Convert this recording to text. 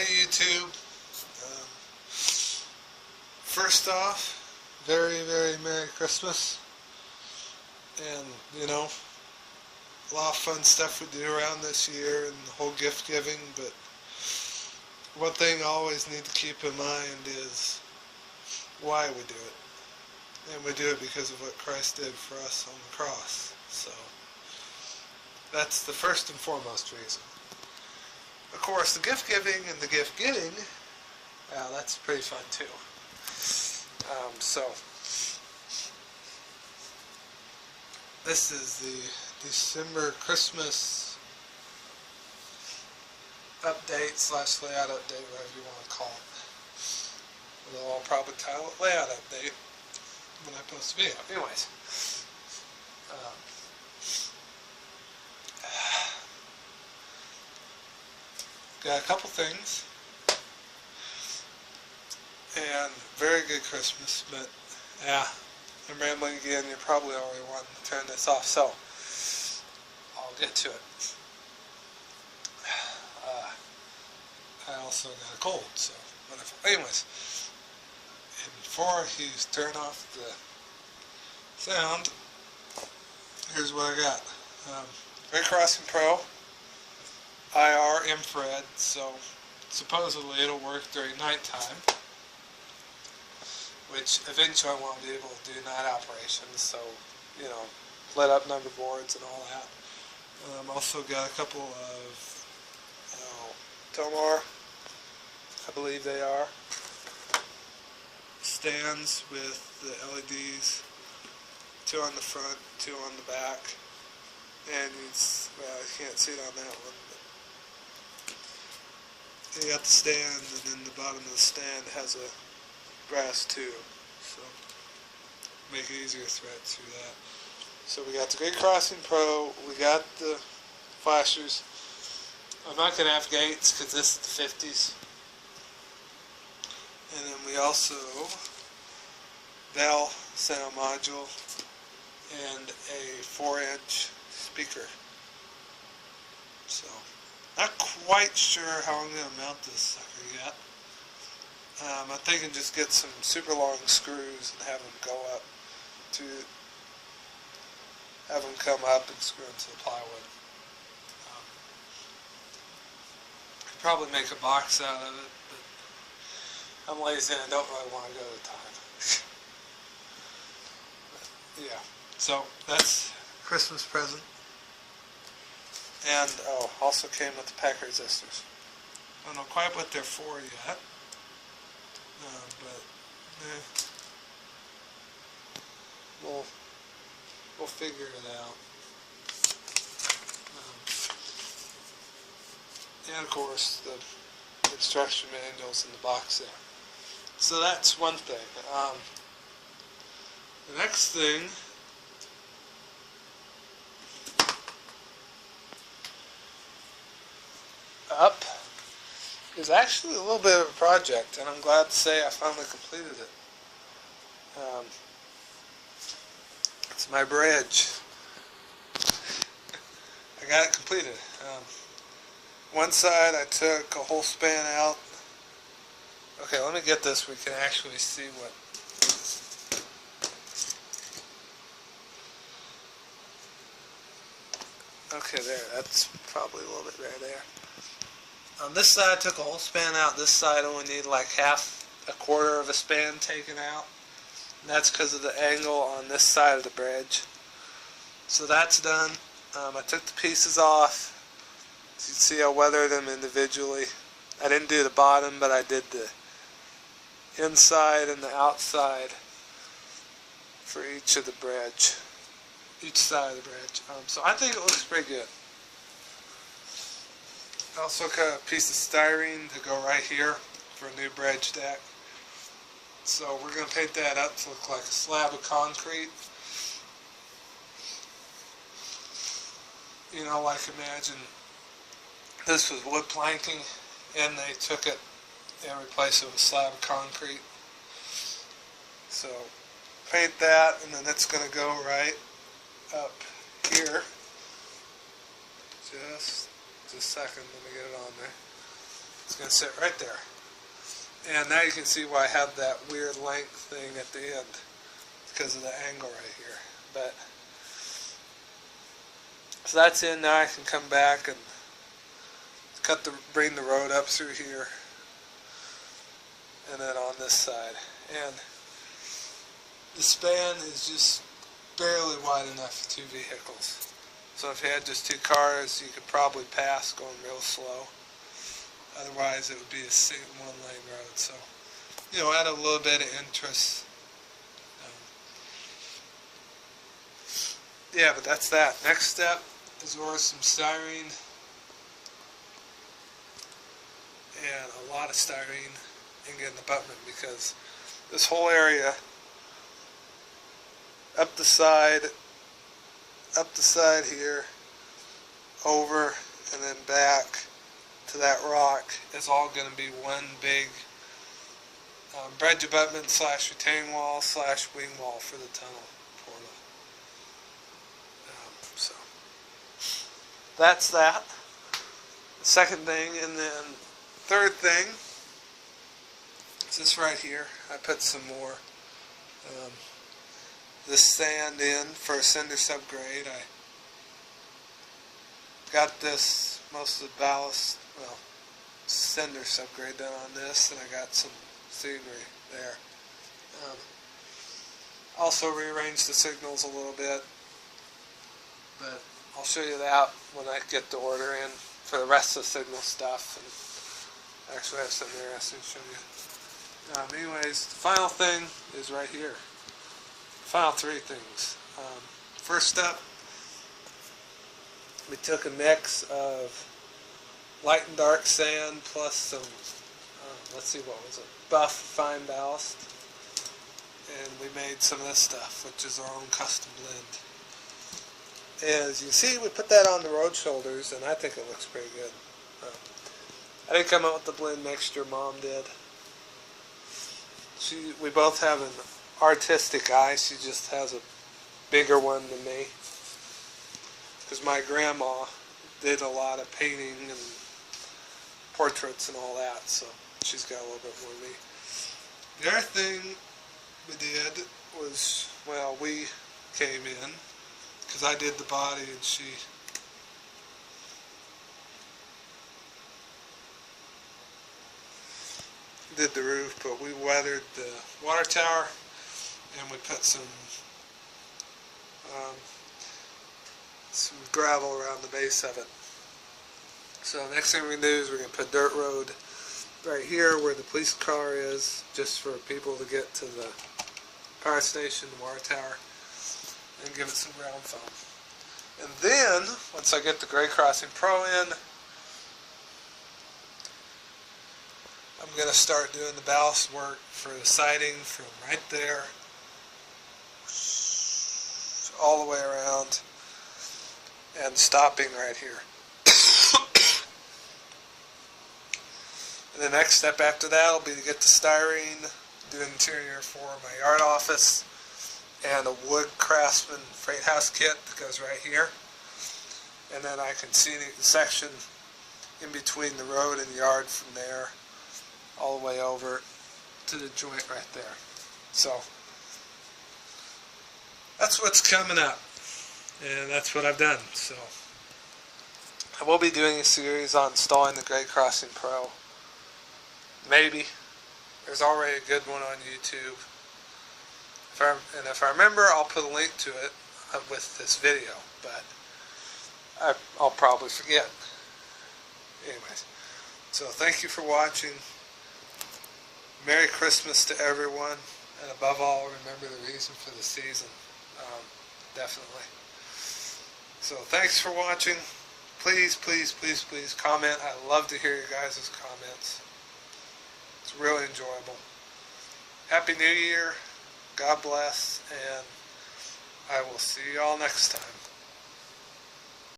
YouTube. First off, very, very Merry Christmas. And, you know, a lot of fun stuff we do around this year and the whole gift giving. But one thing I always need to keep in mind is why we do it. And we do it because of what Christ did for us on the cross. So that's the first and foremost reason. Of course, the gift giving and the gift getting, that's pretty fun too. So this is the December Christmas update / layout update, whatever you want to call it. Although I'll probably title it layout update when I post the video. Anyways, got a couple things, and very good Christmas, but yeah, I'm rambling again. You probably already want to turn this off, so I'll get to it. I also got a cold, so wonderful. Anyways, and before you turn off the sound, here's what I got. Ray Crossing Pro IR infrared, so supposedly it'll work during nighttime, which eventually I want to be able to do night operations, so, you know, lit up number boards and all that. Also got a couple of Tomar, I believe they are, stands with the LEDs, 2 on the front, 2 on the back, and it's, well, you can't see it on that one, but you got the stand, and then the bottom of the stand has a brass tube, so make it easier to thread through that. So we got the Great Crossing Pro, we got the flashers. I'm not going to have gates because this is the 50s. And then we also Bell sound module and a 4-inch speaker. So not quite sure how I'm going to mount this sucker yet. I'm thinking just get some super long screws and have them go up to, have them come up and screw into the plywood. Could probably make a box out of it, but I'm lazy and I don't really want to go to the time. Yeah, so that's Christmas present. And also came with the pack resistors. I don't know quite what they're for yet. But we'll figure it out. And of course the instruction manuals in the box there. So that's one thing. The next thing up is actually a little bit of a project, and I'm glad to say I finally completed it. It's my bridge. I got it completed. One side I took a whole span out. Okay, let me get this. We can actually see what. Okay, there. That's probably a little bit right there. On this side, I took a whole span out. This side only needed like a quarter of a span taken out. And that's because of the angle on this side of the bridge. So that's done. I took the pieces off. As you can see, I weathered them individually. I didn't do the bottom, but I did the inside and the outside for each of the bridge. Each side of the bridge. So I think it looks pretty good. I also cut a piece of styrene to go right here for a new bridge deck. So we're going to paint that up to look like a slab of concrete. You know, like imagine this was wood planking and they took it and replaced it with a slab of concrete. So paint that, and then it's going to go right up here. Just a second, let me get it on there. It's going to sit right there. And now you can see why I have that weird length thing at the end, because of the angle right here. But so that's in. Now I can come back and bring the road up through here, and then on this side. And the span is just barely wide enough for two vehicles. So if you had just two cars, you could probably pass going real slow. Otherwise, it would be a one-lane road. So, you know, add a little bit of interest. Yeah, but that's that. Next step is order some styrene. And a lot of styrene and get an abutment, because this whole area up the side here, over, and then back to that rock is all going to be one big bridge abutment / retaining wall / wing wall for the tunnel portal. So that's that. The second thing, and then third thing is this right here. I put some more this sand in for a cinder subgrade. I got this, most of the ballast, well, cinder subgrade done on this, and I got some scenery there. Also rearranged the signals a little bit, but I'll show you that when I get the order in for the rest of the signal stuff. And I actually have something interesting to show you. Anyways, the final thing is right here. Final three things. First up, we took a mix of light and dark sand plus some, let's see, what was it? Buff fine ballast. And we made some of this stuff, which is our own custom blend. As you can see, we put that on the road shoulders, and I think it looks pretty good. I didn't come up with the blend mixture, Mom did. We both have an artistic eye. She just has a bigger one than me, because my grandma did a lot of painting and portraits and all that, so she's got a little bit more than me. The other thing we did was, well, we came in, because I did the body and she did the roof, but we weathered the water tower, and we put some gravel around the base of it. So next thing we're going to do is we're going to put dirt road right here where the police car is, just for people to get to the power station, the water tower, and give it some ground foam. And then, once I get the Grade Crossing Pro in, I'm going to start doing the ballast work for the siding from right there all the way around and stopping right here. And the next step after that will be to get the styrene, do interior for my yard office, and a wood craftsman freight house kit that goes right here. And then I can see the section in between the road and the yard from there all the way over to the joint right there. So that's what's coming up, and that's what I've done. So I will be doing a series on installing the Grade Crossing Pro. Maybe. There's already a good one on YouTube. If I remember, I'll put a link to it with this video, but I'll probably forget. Anyways, so thank you for watching. Merry Christmas to everyone, and above all, remember the reason for the season. Definitely. So thanks for watching. Please, please, please, please comment. I love to hear your guys' comments. It's really enjoyable. Happy New Year. God bless, and I will see you all next time.